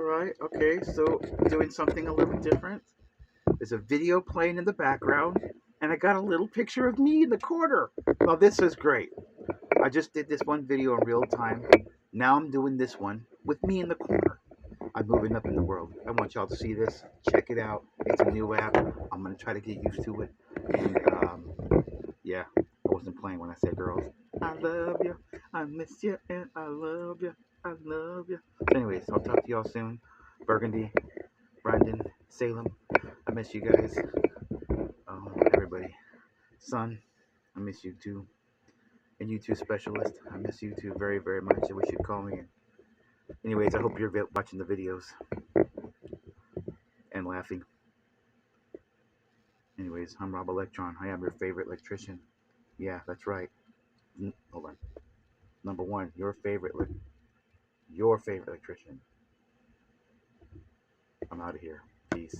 right. Okay. So doing something a little different. There's a video playing in the background, and I got a little picture of me in the corner. Now this is great. I just did this one video in real time. Now I'm doing this one with me in the corner. I'm moving up in the world. I want y'all to see this. Check it out. It's a new app. I'm gonna try to get used to it. And yeah, I wasn't playing when I said girls. I love you. I miss you, and I love you. I love you. Anyways, I'll talk to y'all soon. Burgundy, Brandon, Salem. I miss you guys. Everybody. Son, I miss you too. And you too, specialist. I miss you too very, very much. I wish you'd call me. Anyways, I hope you're watching the videos and laughing. Anyways, I'm Rob Electron. I am your favorite electrician. Yeah, that's right. Hold on. Number one, your favorite electrician. I'm out of here. Peace.